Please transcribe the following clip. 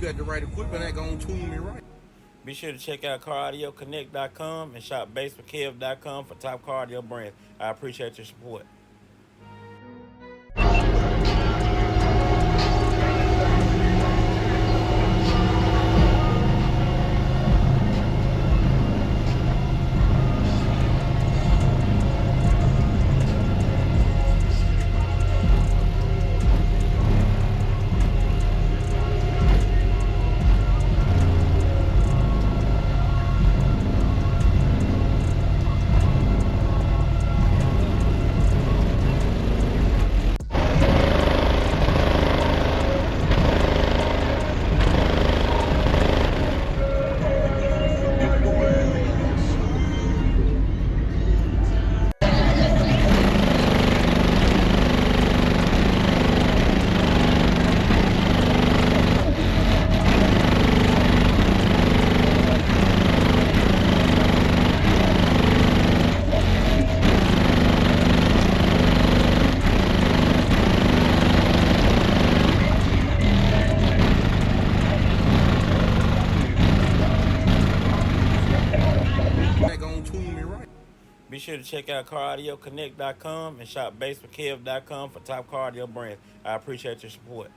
got the right equipment, that gonna tune me right. Be sure to check out CarAudioConnect.com and shop BASSWITHKEV.com for top car audio brands. I appreciate your support. Be sure to check out CarAudioConnect.com and shop BASSWITHKEV.com for top car audio brands. I appreciate your support.